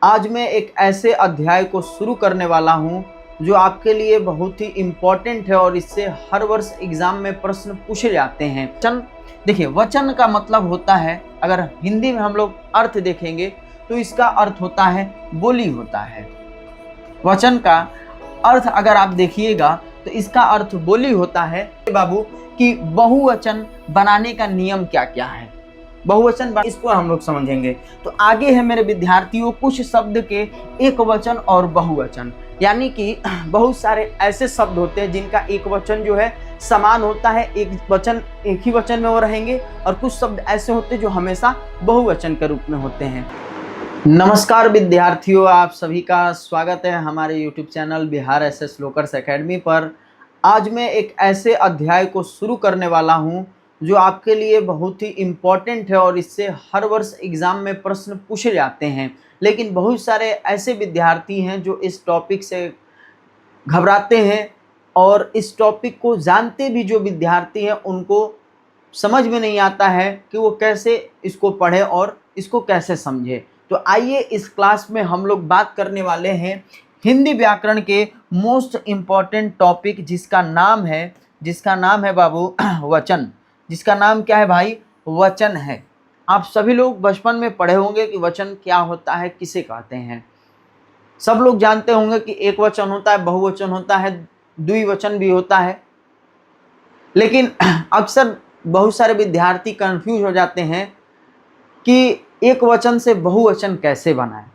आज मैं एक ऐसे अध्याय को शुरू करने वाला हूं जो आपके लिए बहुत ही इम्पोर्टेंट है और इससे हर वर्ष एग्जाम में प्रश्न पूछे जाते हैं। वचन, देखिए वचन का मतलब होता है, अगर हिंदी में हम लोग अर्थ देखेंगे तो इसका अर्थ होता है बोली होता है। वचन का अर्थ अगर आप देखिएगा तो इसका अर्थ बोली होता है। बाबू कि बहुवचन बनाने का नियम क्या क्या है, बहुवचन इसको हम लोग समझेंगे। तो आगे है मेरे विद्यार्थियों कुछ शब्द के एक वचन और बहुवचन, यानी कि बहुत सारे ऐसे शब्द होते हैं जिनका एक वचन जो है समान होता है, एक वचन एक ही वचन में वो रहेंगे, और कुछ शब्द ऐसे होते हैं जो हमेशा बहुवचन के रूप में होते हैं। नमस्कार विद्यार्थियों, आप सभी का स्वागत है हमारे YouTube चैनल बिहार एसएस लोकर्स एकेडमी पर। आज मैं एक ऐसे अध्याय को शुरू करने वाला हूं जो आपके लिए बहुत ही इम्पोर्टेंट है और इससे हर वर्ष एग्ज़ाम में प्रश्न पूछे जाते हैं। लेकिन बहुत सारे ऐसे विद्यार्थी हैं जो इस टॉपिक से घबराते हैं और इस टॉपिक को जानते भी जो विद्यार्थी हैं उनको समझ में नहीं आता है कि वो कैसे इसको पढ़े और इसको कैसे समझे। तो आइए इस क्लास में हम लोग बात करने वाले हैं हिंदी व्याकरण के मोस्ट इम्पॉर्टेंट टॉपिक जिसका नाम है बाबू वचन। जिसका नाम क्या है भाई? वचन है। आप सभी लोग बचपन में पढ़े होंगे कि वचन क्या होता है, किसे कहते हैं। सब लोग जानते होंगे कि एक वचन होता है, बहुवचन होता है, द्विवचन भी होता है। लेकिन अक्सर बहुत सारे विद्यार्थी कंफ्यूज हो जाते हैं कि एक वचन से बहुवचन कैसे बनाएं।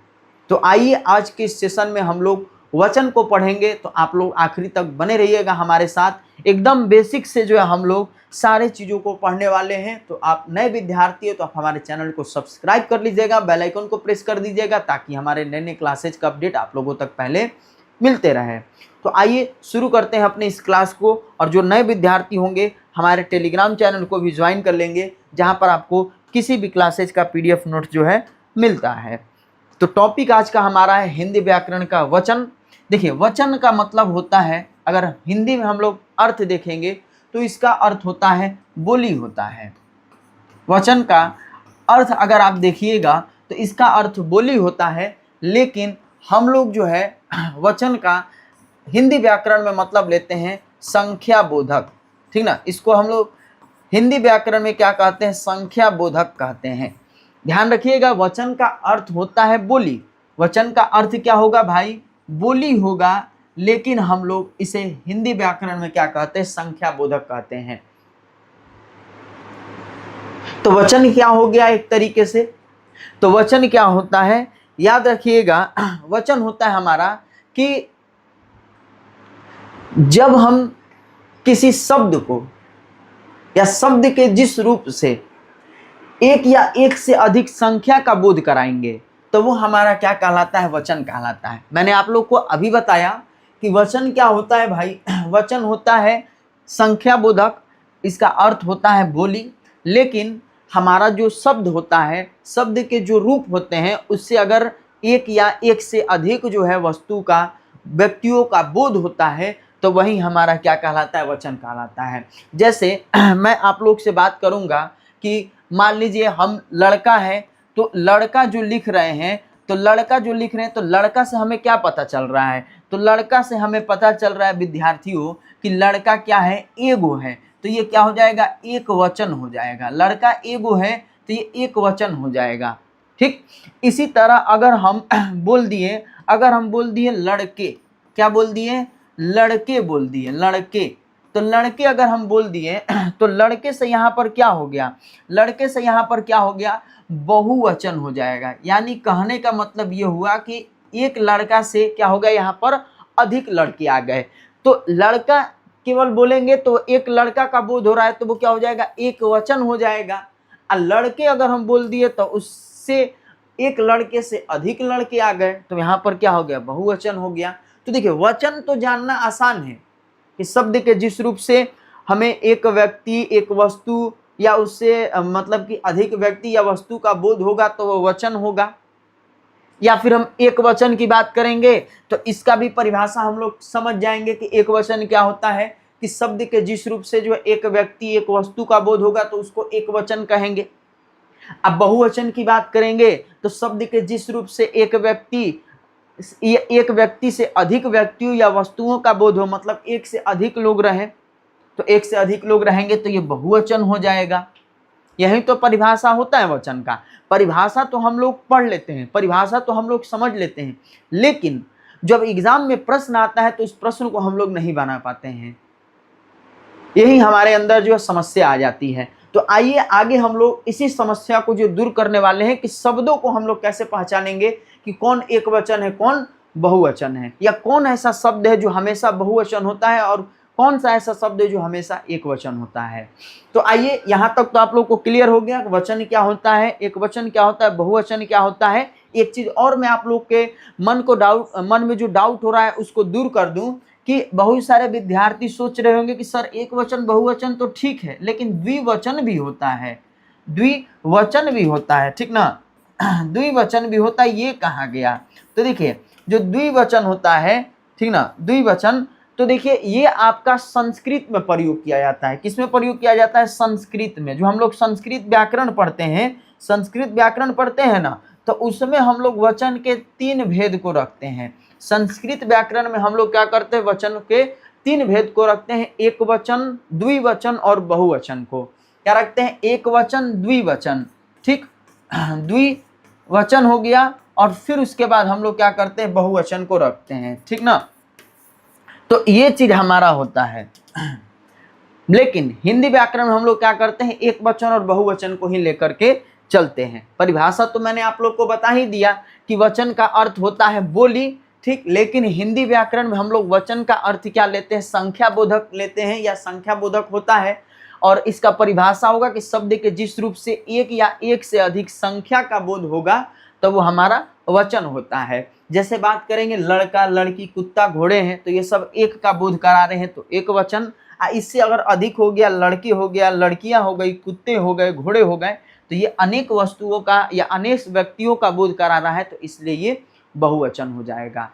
तो आइए आज के इस सेशन में हम लोग वचन को पढ़ेंगे, तो आप लोग आखिरी तक बने रहिएगा हमारे साथ। एकदम बेसिक से जो है हम लोग सारे चीज़ों को पढ़ने वाले हैं। तो आप नए विद्यार्थी हो तो आप हमारे चैनल को सब्सक्राइब कर लीजिएगा, बेल आइकन को प्रेस कर दीजिएगा ताकि हमारे नए नए क्लासेज का अपडेट आप लोगों तक पहले मिलते रहे। तो आइए शुरू करते हैं अपने इस क्लास को। और जो नए विद्यार्थी होंगे हमारे टेलीग्राम चैनल को भी ज्वाइन कर लेंगे, जहाँ पर आपको किसी भी क्लासेज का PDF नोट जो है मिलता है। तो टॉपिक आज का हमारा है हिंदी व्याकरण का वचन। देखिए वचन का मतलब होता है, अगर हिंदी में हम लोग अर्थ देखेंगे तो इसका अर्थ होता है बोली होता है। वचन का अर्थ अगर आप देखिएगा तो इसका अर्थ बोली होता है, लेकिन हम लोग जो है वचन का हिंदी व्याकरण में मतलब लेते हैं संख्या बोधक। ठीक ना, इसको हम लोग हिंदी व्याकरण में क्या कहते हैं? संख्या बोधक कहते हैं। ध्यान रखिएगा, वचन का अर्थ होता है बोली। वचन का अर्थ क्या होगा भाई? बोली होगा, लेकिन हम लोग इसे हिंदी व्याकरण में क्या कहते हैं? संख्या बोधक कहते हैं। तो वचन क्या हो गया एक तरीके से? तो वचन क्या होता है, याद रखिएगा, वचन होता है हमारा कि जब हम किसी शब्द को या शब्द के जिस रूप से एक या एक से अधिक संख्या का बोध कराएंगे तो वो हमारा क्या कहलाता है? वचन कहलाता है। मैंने आप लोग को अभी बताया कि वचन क्या होता है भाई? वचन होता है संख्या बोधक, इसका अर्थ होता है बोली, लेकिन हमारा जो शब्द होता है, शब्द के जो रूप होते हैं, उससे अगर एक या एक से अधिक जो है वस्तु का, व्यक्तियों का बोध होता है तो वही हमारा क्या कहलाता है? वचन कहलाता है। जैसे मैं आप लोग से बात करूंगा कि मान लीजिए हम लड़का है, तो लड़का जो लिख रहे हैं तो लड़का से हमें क्या पता चल रहा है? तो लड़का से हमें पता चल रहा है विद्यार्थियों कि लड़का क्या है? एगो है। तो ये क्या हो जाएगा? एक वचन हो जाएगा। लड़का एगो है तो ये एक वचन हो जाएगा। ठीक, इसी तरह अगर हम बोल दिए लड़के, क्या बोल दिए? लड़के बोल दिए, लड़के। तो लड़के अगर हम बोल दिए तो लड़के से यहाँ पर क्या हो गया? लड़के से यहाँ पर क्या हो गया? बहुवचन हो जाएगा। यानी कहने का मतलब ये हुआ कि एक लड़का से क्या हो गया? यहाँ पर अधिक लड़के आ गए। तो लड़का केवल बोलेंगे तो एक लड़का का बोध हो रहा है तो वो क्या हो जाएगा? एक वचन हो जाएगा। और लड़के अगर हम बोल दिए तो उससे एक लड़के से अधिक लड़के आ गए तो यहाँ पर क्या हो गया? बहुवचन हो गया। तो देखिए वचन तो जानना आसान है कि शब्द के जिस रूप से हमें एक व्यक्ति, एक वस्तु या उससे मतलब कि अधिक व्यक्ति या वस्तु का बोध होगा तो वो वचन होगा। या फिर हम एक वचन की बात करेंगे तो इसका भी परिभाषा हम लोग समझ जाएंगे कि एक वचन क्या होता है, कि शब्द के जिस रूप से जो एक व्यक्ति, एक वस्तु का बोध होगा तो उसको एक वचन कहेंगे। अब बहुवचन की बात करेंगे तो शब्द के जिस रूप से एक व्यक्ति से अधिक व्यक्तियों या वस्तुओं का बोध हो, मतलब एक से अधिक लोग रहें, तो एक से अधिक लोग रहेंगे तो ये बहुवचन हो जाएगा। यही तो परिभाषा होता है वचन का। परिभाषा तो हम लोग पढ़ लेते हैं, परिभाषा तो हम लोग समझ लेते हैं, लेकिन जब एग्जाम में प्रश्न आता है तो उस प्रश्न को हम लोग नहीं बना पाते हैं। यही हमारे अंदर जो समस्या आ जाती है। तो आइए आगे हम लोग इसी समस्या को जो दूर करने वाले हैं कि शब्दों को हम लोग कैसे पहचानेंगे कि कौन एक वचन है, कौन बहुवचन है, या कौन ऐसा शब्द है जो हमेशा बहुवचन होता है और कौन सा ऐसा शब्द है जो हमेशा एक वचन होता है। तो आइए, यहां तक तो आप लोग को क्लियर हो गया वचन क्या होता है, एक वचन क्या होता है, बहुवचन क्या होता है। एक चीज और मैं आप लोग के मन में जो डाउट हो रहा है उसको दूर कर दूं कि बहुत सारे विद्यार्थी सोच रहे होंगे कि सर एक वचन बहुवचन तो ठीक है, लेकिन द्विवचन भी होता है, द्विवचन भी होता है, ठीक ना, द्विवचन भी होता है, ये कहाँ गया। तो देखिए जो द्विवचन होता है, ठीक ना, द्विवचन, तो देखिए ये आपका संस्कृत में प्रयोग किया जाता है। किसमें प्रयोग किया जाता है? संस्कृत में। जो हम लोग संस्कृत व्याकरण पढ़ते हैं, संस्कृत व्याकरण पढ़ते हैं ना, तो उसमें हम लोग वचन के 3 भेद को रखते हैं। संस्कृत व्याकरण में हम लोग क्या करते हैं? वचन के 3 भेद को रखते हैं, एक वचन, द्विवचन और बहुवचन को क्या रखते हैं? एक वचन, द्विवचन, ठीक, द्विवचन हो गया, और फिर उसके बाद हम लोग क्या करते हैं? बहुवचन को रखते हैं, ठीक ना। तो ये चीज हमारा होता है। लेकिन हिंदी व्याकरण में हम लोग क्या करते हैं? एक वचन और बहुवचन को ही लेकर के चलते हैं। परिभाषा तो मैंने आप लोग को बता ही दिया कि वचन का अर्थ होता है बोली, ठीक, लेकिन हिंदी व्याकरण में हम लोग वचन का अर्थ क्या लेते हैं? संख्या बोधक लेते हैं, या संख्या बोधक होता है। और इसका परिभाषा होगा कि शब्द के जिस रूप से एक या एक से अधिक संख्या का बोध होगा तो वो हमारा वचन होता है। जैसे बात करेंगे लड़का, लड़की, कुत्ता, घोड़े हैं, तो ये सब एक का बोध करा रहे हैं तो एक वचन। इससे अगर अधिक हो गया, लड़की हो गया, लड़कियां हो गई, कुत्ते हो गए, घोड़े हो गए, तो ये अनेक वस्तुओं का या अनेक व्यक्तियों का बोध करा रहा है, तो इसलिए ये बहुवचन हो जाएगा।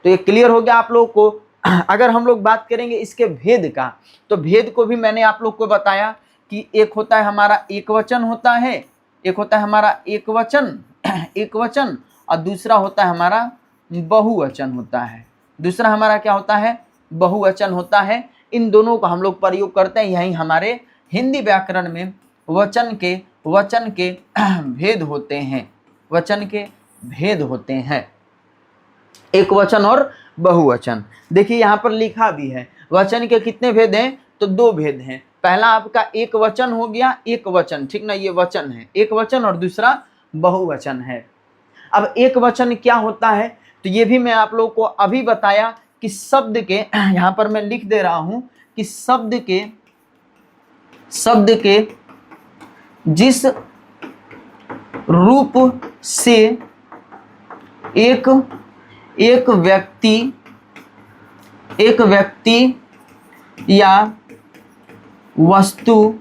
तो ये क्लियर हो गया आप लोगों को। अगर हम लोग बात करेंगे इसके भेद का, तो भेद को भी मैंने आप लोग को बताया कि एक होता है हमारा एक वचन होता है, एक होता है हमारा एक वचन, एक वचन, और दूसरा होता है हमारा बहुवचन होता है। दूसरा हमारा क्या होता है? बहुवचन होता है। इन दोनों का हम लोग प्रयोग करते हैं। यही हमारे हिंदी व्याकरण में वचन के भेद होते हैं, वचन के भेद होते हैं, एक वचन और बहुवचन। देखिए यहाँ पर लिखा भी है वचन के कितने भेद हैं? तो 2 भेद हैं। पहला आपका एक वचन हो गया, एक वचन, ठीक ना, ये वचन है एक वचन, और दूसरा बहुवचन है। अब एक वचन क्या होता है? तो ये भी मैं आप लोगों को अभी बताया कि शब्द के, यहाँ पर मैं लिख दे रहा हूं कि शब्द के जिस रूप से एक व्यक्ति या वस्तु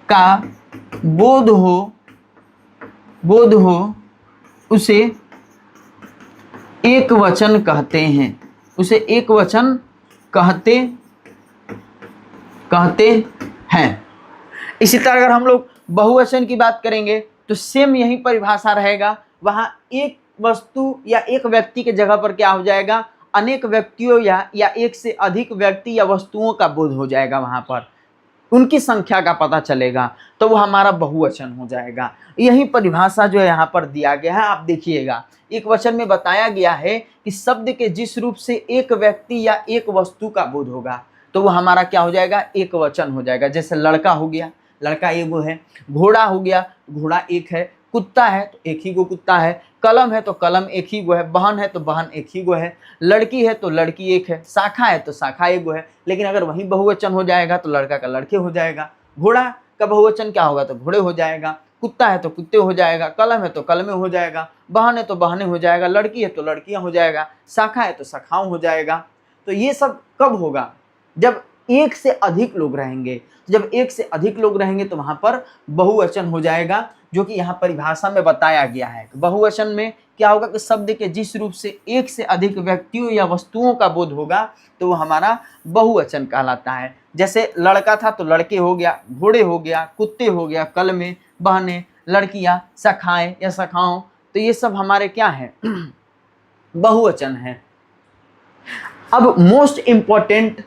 का बोध हो उसे एक वचन कहते हैं, उसे एक वचन कहते हैं। इसी तरह अगर हम लोग बहुवचन की बात करेंगे तो सेम यही परिभाषा रहेगा। वहां एक वस्तु या एक व्यक्ति के जगह पर क्या हो जाएगा? अनेक व्यक्तियों या एक से अधिक व्यक्ति या वस्तुओं का बोध हो जाएगा, वहां पर उनकी संख्या का पता चलेगा, तो वो हमारा बहुवचन हो जाएगा। यही परिभाषा जो है यहाँ पर दिया गया है, आप देखिएगा। एक वचन में बताया गया है कि शब्द के जिस रूप से एक व्यक्ति या एक वस्तु का बोध होगा तो वो हमारा क्या हो जाएगा? एक वचन हो जाएगा। जैसे लड़का हो गया, लड़का एगो है, घोड़ा हो गया, घोड़ा एक है, कुत्ता है तो एक ही गो कुत्ता है, कलम है तो कलम एक ही गो है, बहन है तो बहन एक ही गो है, लड़की है तो लड़की एक है, शाखा है तो शाखा एक गो है। लेकिन अगर वही बहुवचन हो जाएगा तो लड़का का लड़के हो जाएगा, घोड़ा का बहुवचन क्या होगा? तो घोड़े हो जाएगा, कुत्ता है तो कुत्ते हो जाएगा, कलम है तो कलमें हो जाएगा, बहन है तो बहनें हो जाएगा, लड़की है तो लड़कियां हो जाएगा, शाखा है तो शाखाओं हो जाएगा। तो ये सब कब होगा? जब एक से अधिक लोग रहेंगे। जब एक से अधिक लोग रहेंगे तो वहां पर बहुवचन हो जाएगा, जो कि यहाँ परिभाषा में बताया गया है। बहुवचन में क्या होगा कि शब्द के जिस रूप से एक से अधिक व्यक्तियों या वस्तुओं का बोध होगा तो वो हमारा बहुवचन कहलाता है। जैसे लड़का था तो लड़के हो गया, घोड़े हो गया, कुत्ते हो गया, कलमें, बहनें, लड़कियां, सखाएं या सखाओं, तो ये सब हमारे क्या है बहुवचन है। अब मोस्ट इंपॉर्टेंट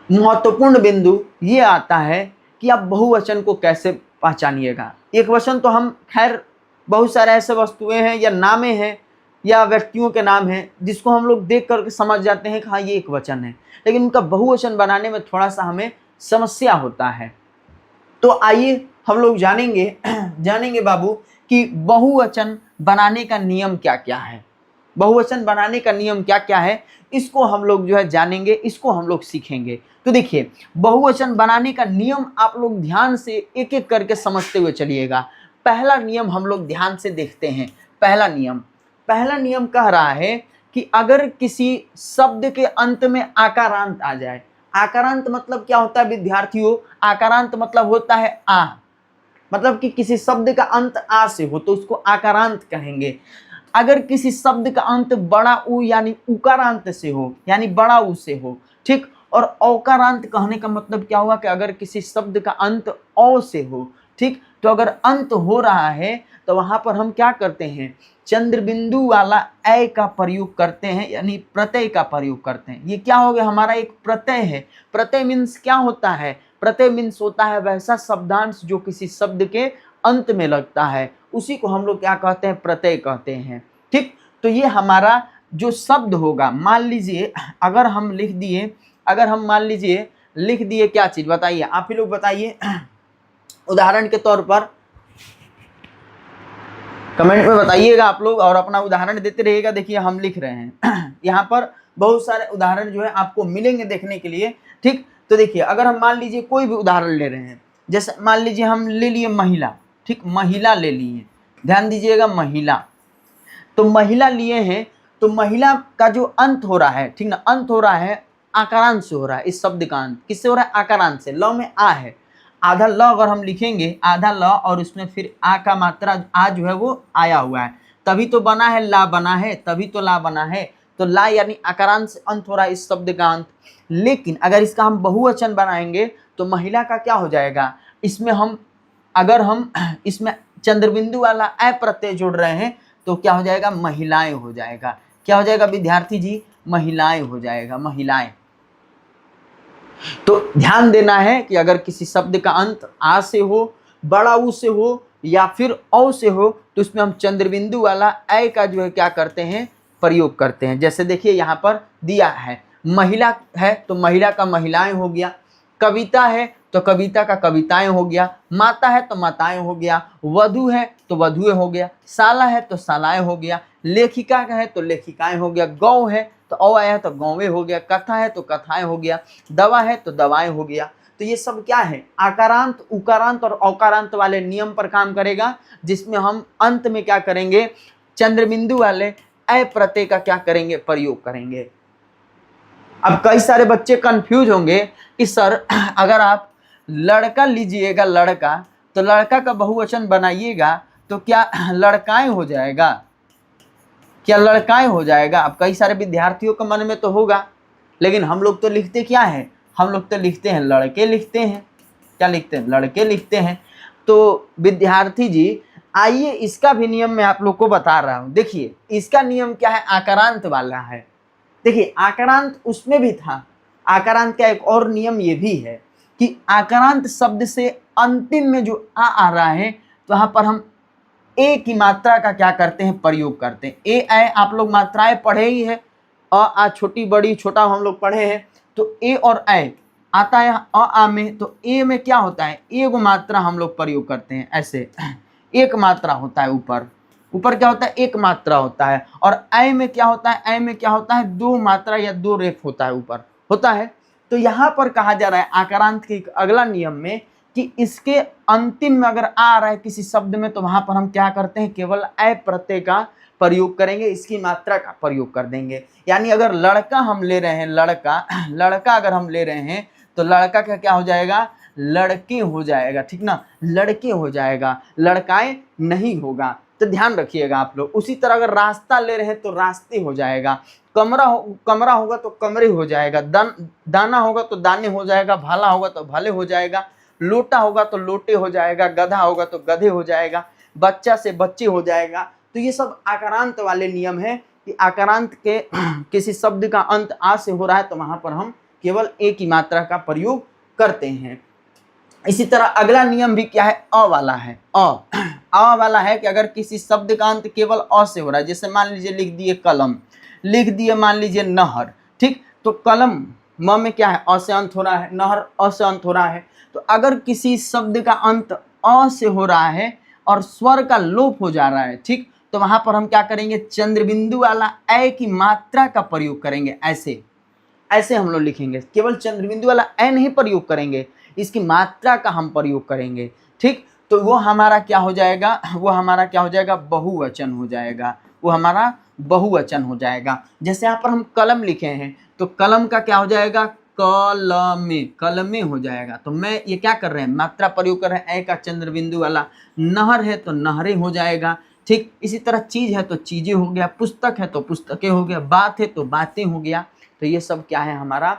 महत्वपूर्ण बिंदु ये आता है कि आप बहुवचन को कैसे पहचानिएगा। एक वचन तो हम खैर बहुत सारे ऐसे वस्तुएं हैं या नामे हैं या व्यक्तियों के नाम हैं जिसको हम लोग देख करके समझ जाते हैं कि हाँ ये एक वचन है, लेकिन उनका बहुवचन बनाने में थोड़ा सा हमें समस्या होता है। तो आइए हम लोग जानेंगे बाबू कि बहुवचन बनाने का नियम क्या क्या है। बहुवचन बनाने का नियम क्या क्या है इसको हम लोग जो है जानेंगे, इसको हम लोग सीखेंगे। तो देखिए बहुवचन बनाने का नियम आप लोग ध्यान से एक एक करके समझते हुए चलिएगा। पहला नियम हम लोग ध्यान से देखते हैं। पहला नियम कह रहा है कि अगर किसी शब्द के अंत में आकारांत आ जाए। आकारांत मतलब क्या होता है विद्यार्थियों? आकारांत मतलब होता है आ, मतलब कि किसी शब्द का अंत आ से हो तो उसको आकारांत कहेंगे। अगर किसी शब्द का अंत बड़ा उ यानी उकारांत से हो, यानी बड़ा उ से हो, ठीक। और औकारांत कहने का मतलब क्या हुआ कि अगर किसी शब्द का अंत औ से हो, ठीक। तो अगर अंत हो रहा है तो वहां पर हम क्या करते हैं? चंद्र बिंदु वाला ए का प्रयोग करते हैं, यानी प्रत्यय का प्रयोग करते हैं। ये क्या हो गया? हमारा एक प्रत्यय है। प्रत्यय मीन्स क्या होता है? प्रत्यय मीन्स होता है वैसा शब्दांश जो किसी शब्द के अंत में लगता है, उसी को हम लोग क्या कहते हैं? प्रत्यय कहते हैं, ठीक। तो ये हमारा जो शब्द होगा, मान लीजिए अगर हम मान लीजिए लिख दिए क्या चीज, बताइए आप ही लोग बताइए। उदाहरण के तौर पर कमेंट में बताइएगा आप लोग और अपना उदाहरण देते रहिएगा। देखिए हम लिख रहे हैं यहाँ पर बहुत सारे उदाहरण जो है आपको मिलेंगे देखने के लिए, ठीक। तो देखिए अगर हम मान लीजिए कोई भी उदाहरण ले रहे हैं, जैसे मान लीजिए हम ले लिए महिला, ठीक। महिला ले लिए, ध्यान दीजिएगा महिला। तो महिला लिए हैं तो महिला का जो अंत हो रहा है, ठीक ना, अंत हो रहा है आकारांत से हो रहा है। इस शब्द का अंत किससे हो रहा है? आकारांत से। ल में आ है, आधा ल अगर हम लिखेंगे, आधा ल और उसमें फिर आ का मात्रा आ जो है वो आया हुआ है, तभी तो बना है ला बना है, तभी तो ला बना है। तो ला यानी आकारांत से अंत हो रहा है इस शब्द का अंत। लेकिन अगर इसका हम बहुवचन बनाएंगे तो महिला का क्या हो जाएगा? अगर हम इसमें चंद्रबिंदु वाला ए प्रत्यय जोड़ रहे हैं तो क्या हो जाएगा? महिलाएं हो जाएगा। क्या हो जाएगा विद्यार्थी जी? महिलाएं हो जाएगा, महिलाएं। तो ध्यान देना है कि अगर किसी शब्द का अंत आ से हो, बड़ा उ से हो या फिर औ से हो तो इसमें हम चंद्रबिंदु वाला ए का जो है क्या करते हैं? प्रयोग करते हैं। जैसे देखिए यहाँ पर दिया है महिला है तो महिला का महिलाएं हो गया, कविता है तो कविता का कविताएं हो गया, माता है तो माताएं हो गया, वधु है तो वधुएं हो गया, साला है तो सालाएं हो गया, लेखिका है तो लेखिकाएं हो गया, गौ है तो औ आया तो गौवे हो गया, कथा है तो कथाएं हो गया, दवा है तो दवाएं हो गया। तो ये सब क्या है? आकारांत, उकारांत और औकारांत वाले नियम पर काम करेगा, जिसमें हम अंत में क्या करेंगे? चंद्रबिंदु वाले ए प्रत्यय का क्या करेंगे? प्रयोग करेंगे। अब कई सारे बच्चे कंफ्यूज होंगे कि सर अगर आप लड़का लीजिएगा, लड़का, तो लड़का का बहुवचन बनाइएगा तो क्या लड़काएं हो जाएगा? क्या लड़काएं हो जाएगा? अब कई सारे विद्यार्थियों के मन में तो होगा, लेकिन हम लोग तो लिखते क्या है? हम लोग तो लिखते हैं लड़के लिखते हैं। क्या लिखते हैं? लड़के लिखते हैं। तो विद्यार्थी जी आइए इसका भी नियम मैं आप लोग को बता रहा हूं। देखिए इसका नियम क्या है? आकारांत वाला है। देखिए आकारांत उसमें भी था। आकारांत का एक और नियम ये भी है कि आकारांत शब्द से अंतिम में जो आ रहा है तो वहां पर हम ए की मात्रा का क्या करते हैं? प्रयोग करते हैं। ए आप लोग मात्राएं पढ़े ही है, आ छोटी बड़ी छोटा हम लोग पढ़े हैं। तो ए और ए आता है आ में, तो ए में क्या होता है? एक मात्रा हम लोग प्रयोग करते हैं। ऐसे एक मात्रा होता है, ऊपर क्या होता है? एक मात्रा होता है। और ऐ में क्या होता है? ऐ में क्या होता है? दो मात्रा या दो रेफ होता है, ऊपर होता है। तो यहाँ पर कहा जा रहा है आकारांत के अगला नियम में कि इसके अंतिम में अगर आ रहा है किसी शब्द में तो वहां पर हम क्या करते हैं? केवल ए प्रत्यय का प्रयोग करेंगे, इसकी मात्रा का प्रयोग कर देंगे। यानी अगर लड़का हम ले रहे हैं, लड़का अगर हम ले रहे हैं तो लड़का का क्या हो जाएगा? लड़के हो जाएगा, ठीक ना, लड़के हो जाएगा, लड़काएं नहीं होगा। तो ध्यान रखिएगा आप लोग। उसी तरह अगर रास्ता ले रहे हैं तो रास्ते हो जाएगा, कमरा होगा तो कमरे हो जाएगा, दाना होगा तो दाने हो जाएगा, भाला होगा तो भाले हो जाएगा, लोटा होगा तो लोटे हो जाएगा, गधा होगा तो गधे हो जाएगा, बच्चा से बच्चे हो जाएगा। तो ये सब आकारांत वाले नियम है कि आकारांत के किसी शब्द का अंत आ से हो रहा है तो वहां पर हम केवल एक ही मात्रा का प्रयोग करते हैं। इसी तरह अगला नियम भी क्या है, अ वाला है। अ वाला है कि अगर किसी शब्द का अंत केवल अ से हो रहा है, जैसे मान लीजिए लिख दिए कलम, लिख दिए मान लीजिए नहर, ठीक, तो कलम म में क्या है, अ से अंत हो रहा है, नहर अ से अंत हो रहा है। तो अगर किसी शब्द का अंत अ से हो रहा है और स्वर का लोप हो जा रहा है, ठीक, तो वहां पर हम क्या करेंगे, चंद्रबिंदु वाला ए की मात्रा का प्रयोग करेंगे। ऐसे ऐसे हम लोग लिखेंगे, केवल चंद्रबिंदु वाला ए नहीं प्रयोग करेंगे, इसकी मात्रा का हम प्रयोग करेंगे, ठीक। तो वो हमारा क्या हो जाएगा, वो हमारा क्या हो जाएगा, बहुवचन हो जाएगा, वो हमारा बहुवचन हो जाएगा। जैसे यहाँ पर हम कलम लिखे हैं तो कलम का क्या हो जाएगा, कलमे, कलमे हो जाएगा। तो मैं ये क्या कर रहे हैं, मात्रा प्रयोग कर रहे हैं ए का चंद्रबिंदु वाला। नहर है तो नहरें हो जाएगा, ठीक। इसी तरह चीज है तो चीजें हो गया, पुस्तक है तो पुस्तकें हो गया, बात है तो बातें हो गया। तो ये सब क्या है, हमारा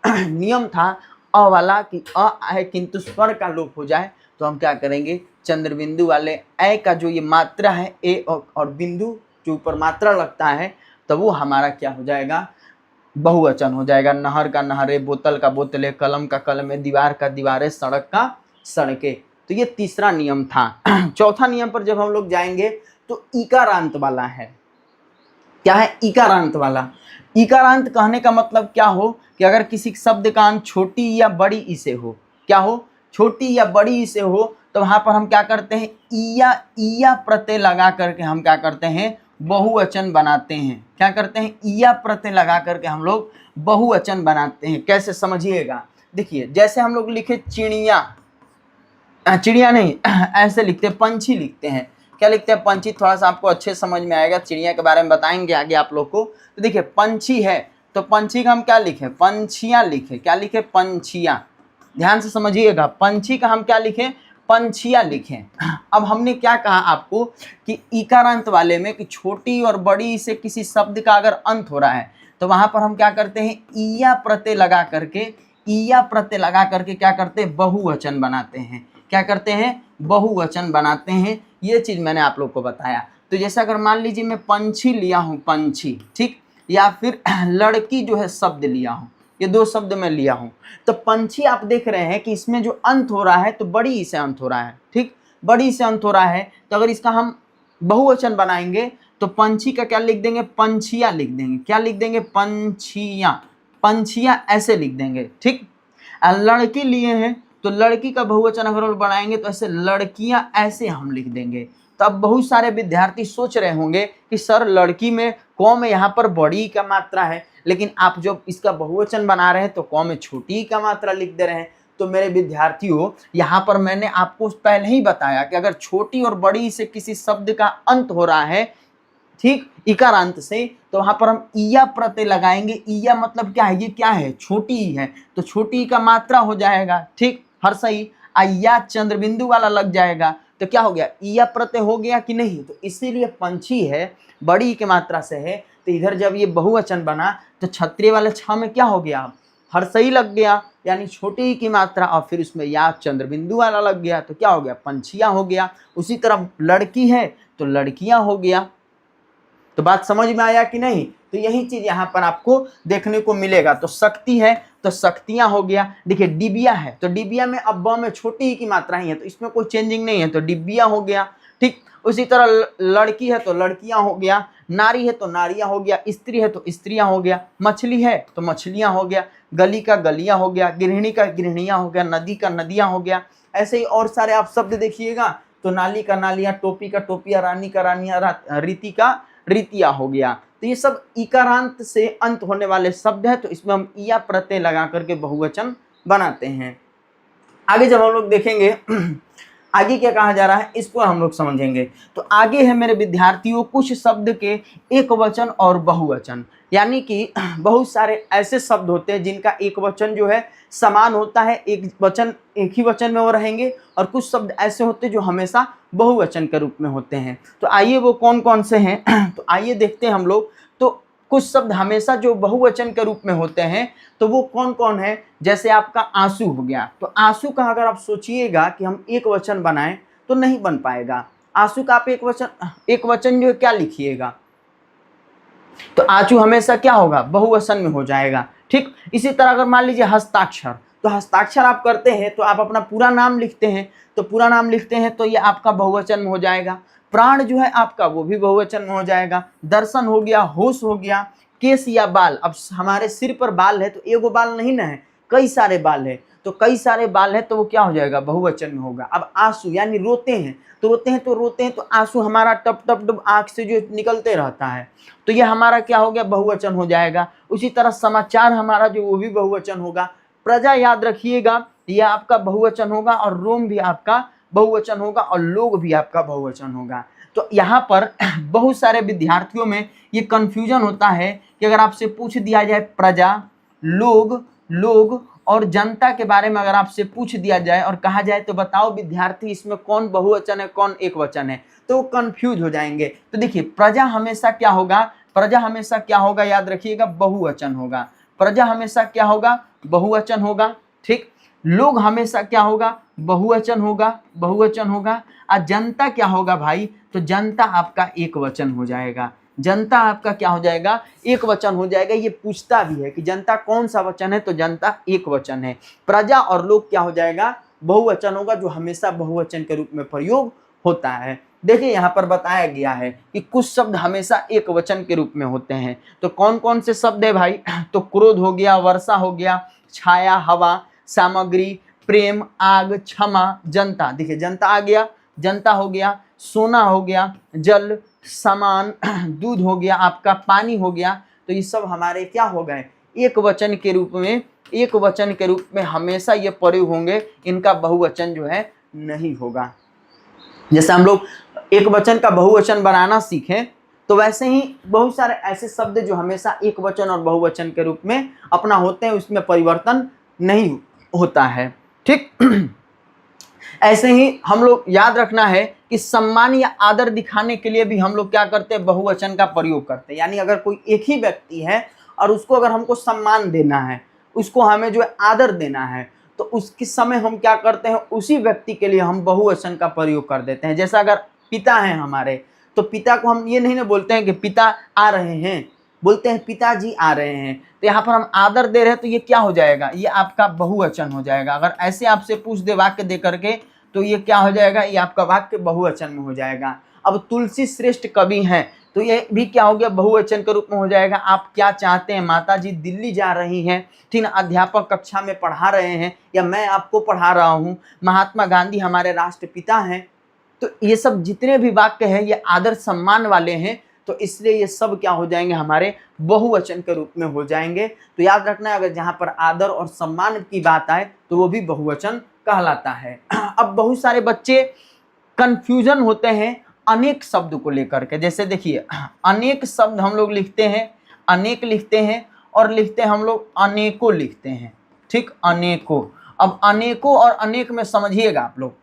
नियम था अ वाला कि अ है किंतु स्वर का लोप हो जाए तो हम क्या करेंगे, चंद्रबिंदु वाले ए का जो ये मात्रा है ए और बिंदु जो ऊपर मात्रा लगता है तो वो हमारा क्या हो जाएगा, बहुवचन हो जाएगा। नहर का नहरे, बोतल का बोतले, कलम का कलमे, दीवार का दीवारें, सड़क का सड़कें। तो ये तीसरा नियम था। चौथा नियम पर जब हम लोग जाएंगे तो इकारांत वाला है। क्या है, इकारांत वाला। इकारांत कहने का मतलब क्या हो कि अगर किसी शब्द का अंत छोटी या बड़ी ई से हो, क्या हो, छोटी या बड़ी ई से हो, तो वहां पर हम क्या करते हैं, ईया प्रत्यय लगा करके हम क्या करते हैं, बहुवचन बनाते हैं। क्या करते हैं, ईया प्रत्यय लगा करके हम लोग बहुवचन बनाते हैं। कैसे, समझिएगा। देखिए जैसे हम लोग लिखे चिड़िया, चिड़िया नहीं ऐसे लिखते हैं, पंछी लिखते हैं। क्या लिखते हैं, पंछी। थोड़ा सा आपको अच्छे समझ में आएगा, चिड़िया के बारे में बताएंगे आगे आप लोग को। तो देखिए पंछी है तो पंछी का हम क्या लिखे, पंछियां लिखे। क्या लिखे, पंछियां। ध्यान से समझिएगा, पंछी का हम क्या लिखे, पंछियां लिखे। अब हमने क्या कहा आपको कि इकारांत वाले में कि छोटी और बड़ी से किसी शब्द का अगर अंत हो रहा है तो वहां पर हम क्या करते हैं, ईया प्रत्यय लगा करके, ईया प्रत्यय लगा करके क्या करते हैं, बहुवचन बनाते हैं। क्या करते हैं, बहुवचन बनाते हैं। ये चीज मैंने आप लोग को बताया। तो जैसे अगर मान लीजिए मैं पंछी लिया हूं, पंछी, ठीक, या फिर लड़की जो है शब्द लिया हूं, ये दो शब्द मैं लिया हूं, तो पंछी आप देख रहे हैं कि इसमें जो अंत हो रहा है तो बड़ी ई से अंत हो रहा है, ठीक, बड़ी से अंत हो रहा है। तो अगर इसका हम बहुवचन बनाएंगे तो पंछी का क्या लिख देंगे, पंछियां लिख देंगे। क्या लिख देंगे, पंछियां, पंछियां ऐसे लिख देंगे, ठीक। लड़की लिए हैं तो लड़की का बहुवचन अगर हम बनाएंगे तो ऐसे लड़कियां ऐसे हम लिख देंगे। तो अब बहुत सारे विद्यार्थी सोच रहे होंगे कि सर लड़की में कौ में यहाँ पर बड़ी का मात्रा है, लेकिन आप जब इसका बहुवचन बना रहे हैं तो कौ में छोटी का मात्रा लिख दे रहे हैं। तो मेरे विद्यार्थियों, यहाँ पर मैंने आपको पहले ही बताया कि अगर छोटी और बड़ी से किसी शब्द का अंत हो रहा है, ठीक, इकारांत से, तो वहां पर हम ईया प्रत्यय लगाएंगे। ईया मतलब क्या है, ये क्या है, छोटी ही है, तो छोटी का मात्रा हो जाएगा, ठीक, हर सही। या चंद्रबिंदु वाला लग जाएगा तो क्या हो गया, ईया प्रत्यय हो गया कि नहीं। तो इसीलिए पंछी है, बड़ी की मात्रा से है, तो इधर जब ये बहुवचन बना तो क्षत्रिय वाले छ में क्या हो गया, हर सही लग गया, यानी छोटी की मात्रा, और फिर उसमें या चंद्रबिंदु वाला लग गया तो क्या हो गया, पंछियां हो गया। उसी तरह लड़की है तो लड़कियां हो गया। तो बात समझ में आया कि नहीं। तो यही चीज यहाँ पर आपको देखने को मिलेगा। तो शक्ति है तो शक्तियां हो गया। देखिए डिबिया है तो डिबिया में अब ब में छोटी ही की मात्रा ही है, तो इसमें कोई चेंजिंग नहीं है, तो डिबिया हो गया, ठीक। उसी तरह लड़की है तो लड़कियां हो गया, नारी है तो नारियां हो गया, स्त्री है तो स्त्रियां हो गया, मछली है तो मछलियां हो गया, गली का गलियां हो गया, गृहिणी का गृहिणियां हो गया, नदी का नदियां हो गया। ऐसे ही और सारे आप शब्द देखिएगा, तो नाली का नालियां, टोपी का टोपिया, रानी का रानियां, रीति का रीतिया हो गया। तो ये सब इकारांत से अंत होने वाले शब्द है, तो इसमें हम ईया प्रत्यय लगा करके बहुवचन बनाते हैं। आगे जब हम लोग देखेंगे आगे क्या कहा जा रहा है, इसको हम लोग समझेंगे। तो आगे है मेरे विद्यार्थियों कुछ शब्द के एक वचन और बहुवचन, यानी कि बहुत सारे ऐसे शब्द होते हैं जिनका एक वचन जो है समान होता है, एक वचन एक ही वचन में वो रहेंगे, और कुछ शब्द ऐसे होते हैं जो हमेशा बहुवचन के रूप में होते हैं। तो आइए वो कौन कौन से हैं तो आइए देखते हैं हम लोग। तो कुछ शब्द हमेशा जो बहुवचन के रूप में होते हैं तो वो कौन कौन है, जैसे आपका आंसू हो गया, तो आंसू का अगर आप सोचिएगा कि हम एक वचन बनाएं तो नहीं बन पाएगा। आंसू का आप एक वचन जो है क्या लिखिएगा, तो आंसू हमेशा क्या होगा, बहुवचन में हो जाएगा। ठीक, इसी तरह अगर मान लीजिए हस्ताक्षर, तो हस्ताक्षर आप करते हैं तो आप अपना पूरा नाम लिखते हैं, तो पूरा नाम लिखते हैं तो ये आपका बहुवचन में हो जाएगा। प्राण जो है आपका वो भी बहुवचन में हो जाएगा। दर्शन हो गया, होश हो गया, केस या बाल, अब हमारे सिर पर बाल है तो एगो बाल नहीं ना है, कई सारे बाल है, तो कई सारे बाल है तो वो क्या हो जाएगा, बहुवचन में होगा। अब आंसू यानी रोते हैं तो आंसू हमारा टप टप टप आंख से जो निकलते रहता है, तो ये हमारा क्या हो गया, बहुवचन हो जाएगा। उसी तरह समाचार हमारा जो वो भी बहुवचन होगा। प्रजा याद रखिएगा ये आपका बहुवचन होगा, और रोम भी आपका बहुवचन होगा, और लोग भी आपका बहुवचन होगा। तो यहाँ पर बहुत सारे विद्यार्थियों में ये कंफ्यूजन होता है कि अगर आपसे पूछ दिया जाए प्रजा, लोग और जनता के बारे में अगर आपसे पूछ दिया जाए और कहा जाए तो बताओ विद्यार्थी इसमें कौन बहुवचन है कौन एक वचन है, तो वो कंफ्यूज हो जाएंगे। तो देखिए प्रजा हमेशा क्या होगा, याद रखिएगा बहुवचन होगा। प्रजा हमेशा क्या होगा, बहुवचन होगा। ठीक, लोग हमेशा क्या होगा, बहुवचन होगा। और जनता क्या होगा भाई, तो जनता आपका एक वचन हो जाएगा। जनता आपका क्या हो जाएगा, एक वचन हो जाएगा। ये पूछता भी है कि जनता कौन सा वचन है, तो जनता एक वचन है। प्रजा और लोग क्या हो जाएगा, बहुवचन होगा, जो हमेशा बहुवचन के रूप में प्रयोग होता है। देखिए यहाँ पर बताया गया है कि कुछ शब्द हमेशा एक वचन के रूप में होते हैं, तो कौन कौन से शब्द है भाई, तो क्रोध हो गया, वर्षा हो गया, छाया, हवा, सामग्री, प्रेम, आग, क्षमा, जनता। देखिए जनता आ गया, जनता हो गया, सोना हो गया, जल, सामान, दूध हो गया, आपका पानी हो गया। तो ये सब हमारे क्या हो गए, एक वचन के रूप में हमेशा ये प्रयोग होंगे, इनका बहुवचन जो है नहीं होगा। जैसे हम लोग एक वचन का बहुवचन बनाना सीखें, तो वैसे ही बहुत सारे ऐसे शब्द जो हमेशा एक वचन और बहुवचन के रूप में अपना होते हैं, उसमें परिवर्तन नहीं होता है। ठीक, ऐसे ही हम लोग याद रखना है कि सम्मान या आदर दिखाने के लिए भी हम लोग क्या करते हैं, बहुवचन का प्रयोग करते हैं। यानी अगर कोई एक ही व्यक्ति है और उसको अगर हमको सम्मान देना है, उसको हमें जो है आदर देना है, तो उसके समय हम क्या करते हैं, उसी व्यक्ति के लिए हम बहुवचन का प्रयोग कर देते हैं। जैसा अगर पिता हैं हमारे, तो पिता को हम ये नहीं ना बोलते हैं कि पिता आ रहे हैं, बोलते हैं पिताजी आ रहे हैं। तो यहाँ पर हम आदर दे रहे हैं, तो ये क्या हो जाएगा, ये आपका बहुवचन हो जाएगा। अगर ऐसे आपसे पूछ दे वाक्य दे करके, तो ये क्या हो जाएगा, ये आपका वाक्य बहुवचन में हो जाएगा। अब तुलसी श्रेष्ठ कवि हैं, तो ये भी क्या हो गया, बहुवचन के रूप में हो जाएगा। आप क्या चाहते हैं, माताजी दिल्ली जा रही हैं, ठीक ना, अध्यापक कक्षा में पढ़ा रहे हैं, या मैं आपको पढ़ा रहा हूँ, महात्मा गांधी हमारे राष्ट्रपिता हैं। तो ये सब जितने भी वाक्य हैं ये आदर सम्मान वाले हैं, तो इसलिए ये सब क्या हो जाएंगे, हमारे बहुवचन के रूप में हो जाएंगे। तो याद रखना है, अगर जहाँ पर आदर और सम्मान की बात आए तो वो भी बहुवचन कहलाता है। अब बहुत सारे बच्चे कंफ्यूजन होते हैं अनेक शब्द को लेकर के। जैसे देखिए अनेक शब्द हम लोग लिखते हैं, अनेक लिखते हैं, और लिखते हैं हम लोग अनेकों लिखते हैं। ठीक, अनेकों। अब अनेकों और अनेक में समझिएगा आप लोग,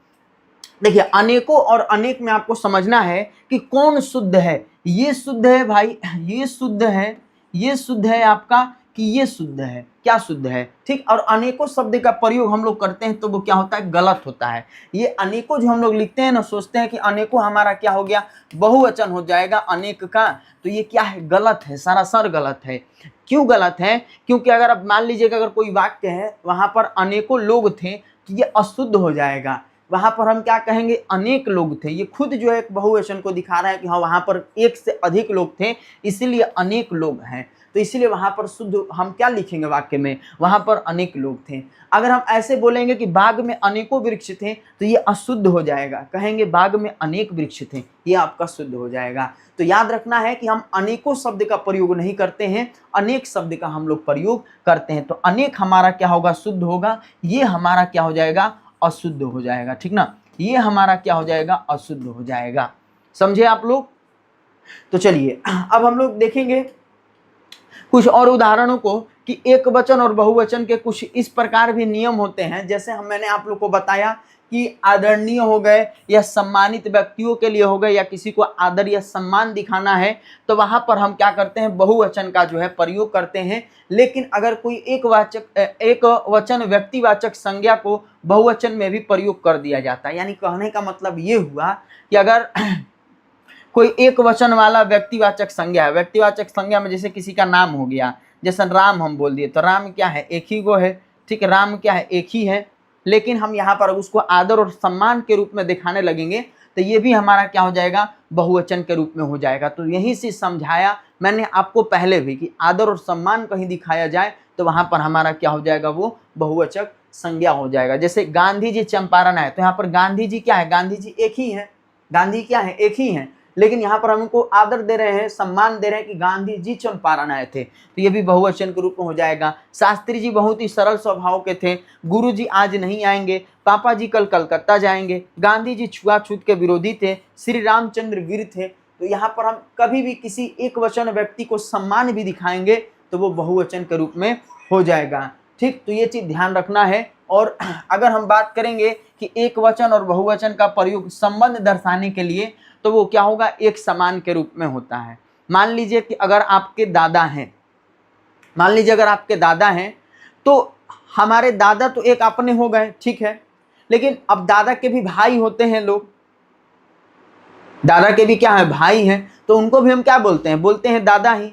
देखिए अनेकों और अनेक में आपको समझना है कि कौन शुद्ध है। ये शुद्ध है भाई, ये शुद्ध है, ये शुद्ध है आपका, कि ये शुद्ध है, क्या शुद्ध है। ठीक, और अनेकों शब्द का प्रयोग हम लोग करते हैं तो वो क्या होता है, गलत होता है। ये अनेकों जो हम लोग लिखते हैं ना, सोचते हैं कि अनेकों हमारा क्या हो गया, बहुवचन हो जाएगा अनेक का, तो ये क्या है, गलत है, सरासर गलत है। क्यों गलत है, क्योंकि अगर आप मान लीजिए कि अगर कोई वाक्य है वहां पर अनेकों लोग थे तो ये अशुद्ध हो जाएगा। वहां पर हम क्या कहेंगे, अनेक लोग थे, ये खुद जो है एक बहुवचन को दिखा रहा है कि हाँ वहां पर एक से अधिक लोग थे, इसीलिए अनेक लोग हैं। तो इसीलिए वहां पर शुद्ध हम क्या लिखेंगे वाक्य में, वहां पर अनेक लोग थे। अगर हम ऐसे बोलेंगे कि बाग में अनेकों वृक्ष थे, तो ये अशुद्ध हो जाएगा। कहेंगे बाग में अनेक वृक्ष थे, ये आपका शुद्ध हो जाएगा। तो याद रखना है कि हम अनेकों शब्द का प्रयोग नहीं करते हैं, अनेक शब्द का हम लोग प्रयोग करते हैं। तो अनेक हमारा क्या होगा, शुद्ध होगा, ये हमारा क्या हो जाएगा, अशुद्ध हो जाएगा। ठीक ना, ये हमारा क्या हो जाएगा, अशुद्ध हो जाएगा। समझे आप लोग। तो चलिए अब हम लोग देखेंगे कुछ और उदाहरणों को कि एक वचन और बहुवचन के कुछ इस प्रकार भी नियम होते हैं। जैसे मैंने आप लोग को बताया कि आदरणीय हो गए या सम्मानित व्यक्तियों के लिए हो गए या किसी को आदर या सम्मान दिखाना है तो वहां पर हम क्या करते हैं, बहुवचन का जो है प्रयोग करते हैं। लेकिन अगर कोई एक वचन व्यक्तिवाचक संज्ञा को बहुवचन में भी प्रयोग कर दिया जाता है। यानी कहने का मतलब ये हुआ कि अगर कोई एक वचन वाला व्यक्तिवाचक संज्ञा है, व्यक्तिवाचक संज्ञा में जैसे किसी का नाम हो गया, जैसे राम हम बोल दिए तो राम क्या है, एक ही गो है, ठीक है, राम क्या है, एक ही है। लेकिन हम यहाँ पर उसको आदर और सम्मान के रूप में दिखाने लगेंगे तो ये भी हमारा क्या हो जाएगा, बहुवचन के रूप में हो जाएगा। तो यही से समझाया मैंने आपको पहले भी कि आदर और सम्मान कहीं दिखाया जाए तो वहां पर हमारा क्या हो जाएगा, वो बहुवचक संज्ञा हो जाएगा। जैसे गांधी जी चंपारण आए तो यहाँ पर गांधी जी क्या है, गांधी जी एक ही है, गांधी क्या है, एक ही है। लेकिन यहाँ पर हम उनको आदर दे रहे हैं, सम्मान दे रहे हैं कि गांधी जी चंपारण आए थे, तो ये भी बहुवचन के रूप में हो जाएगा। शास्त्री जी बहुत ही सरल स्वभाव के थे, गुरु जी आज नहीं आएंगे, पापा जी कल कलकत्ता जाएंगे, गांधी जी छुआछूत के विरोधी थे, श्री रामचंद्र वीर थे। तो यहाँ पर हम कभी भी किसी एक वचन व्यक्ति को सम्मान भी दिखाएंगे तो वो बहुवचन के रूप में हो जाएगा। ठीक, तो ये चीज ध्यान रखना है। और अगर हम बात करेंगे कि एक वचन और बहुवचन का प्रयोग संबंध दर्शाने के लिए तो वो क्या होगा, एक समान के रूप में होता है। मान लीजिए कि अगर आपके दादा हैं, मान लीजिए अगर आपके दादा हैं तो हमारे दादा तो एक अपने हो गए, ठीक है, लेकिन अब दादा के भी भाई होते हैं लोग, दादा के भी क्या है, भाई हैं, तो उनको भी हम क्या बोलते हैं, बोलते हैं दादा ही।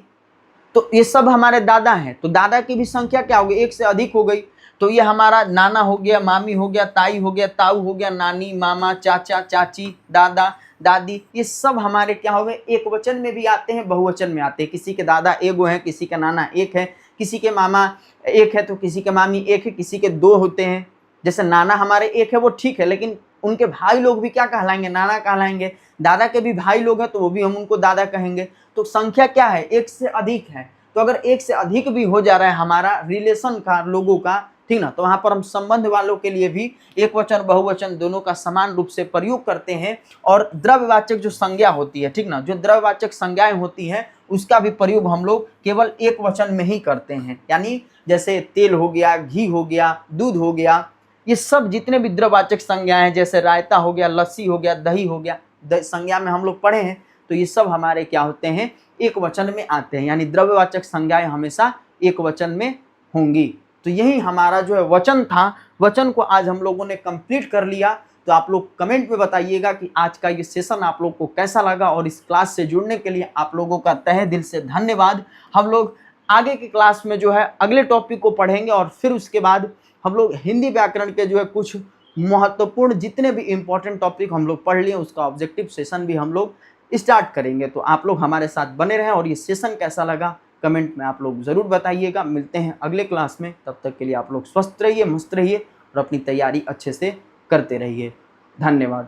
तो ये सब हमारे दादा हैं, तो दादा की भी संख्या क्या होगी, एक से अधिक हो गई। तो ये हमारा नाना हो गया, मामी हो गया, ताई हो गया, ताऊ हो गया, नानी, मामा, चाचा, चाची, दादा, दादी, ये सब हमारे क्या हो गए, एक वचन में भी आते हैं, बहुवचन में आते हैं। किसी के दादा एगो है, किसी का नाना एक है, किसी के मामा एक है तो किसी के मामी एक है, किसी के दो होते हैं। जैसे नाना हमारे एक है वो ठीक है, लेकिन उनके भाई लोग भी क्या कहलाएंगे, नाना कहलाएंगे। दादा के भी भाई लोग हैं तो वो भी हम उनको दादा कहेंगे। तो संख्या क्या है, एक से अधिक है। तो अगर एक से अधिक भी हो जा रहा है हमारा रिलेशन का, लोगों का, ठीक ना, तो वहां पर हम संबंध वालों के लिए भी एक वचन बहुवचन दोनों का समान रूप से प्रयोग करते हैं। और द्रव्यवाचक जो संज्ञा होती है, ठीक ना, जो द्रव्यवाचक संज्ञाएं होती हैं उसका भी प्रयोग हम लोग केवल एक वचन में ही करते हैं। यानी जैसे तेल हो गया, घी हो गया, दूध हो गया, ये सब जितने भी द्रव्यवाचक संज्ञाएं हैं, जैसे रायता हो गया, लस्सी हो गया, दही हो गया, संज्ञा में हम लोग पढ़े हैं, तो ये सब हमारे क्या होते हैं, एक वचन में आते हैं। यानी द्रव्यवाचक संज्ञाएं हमेशा एक वचन में होंगी। तो यही हमारा जो है वचन था, वचन को आज हम लोगों ने कंप्लीट कर लिया। तो आप लोग कमेंट में बताइएगा कि आज का ये सेशन आप लोग को कैसा लगा, और इस क्लास से जुड़ने के लिए आप लोगों का तहे दिल से धन्यवाद। हम लोग आगे की क्लास में जो है अगले टॉपिक को पढ़ेंगे और फिर उसके बाद हम लोग हिंदी व्याकरण के जो है कुछ महत्वपूर्ण जितने भी इंपॉर्टेंट टॉपिक हम लोग पढ़ लिए उसका ऑब्जेक्टिव सेशन भी हम लोग स्टार्ट करेंगे। तो आप लोग हमारे साथ बने रहें और ये सेशन कैसा लगा कमेंट में आप लोग ज़रूर बताइएगा। मिलते हैं अगले क्लास में, तब तक के लिए आप लोग स्वस्थ रहिए, मस्त रहिए और अपनी तैयारी अच्छे से करते रहिए। धन्यवाद।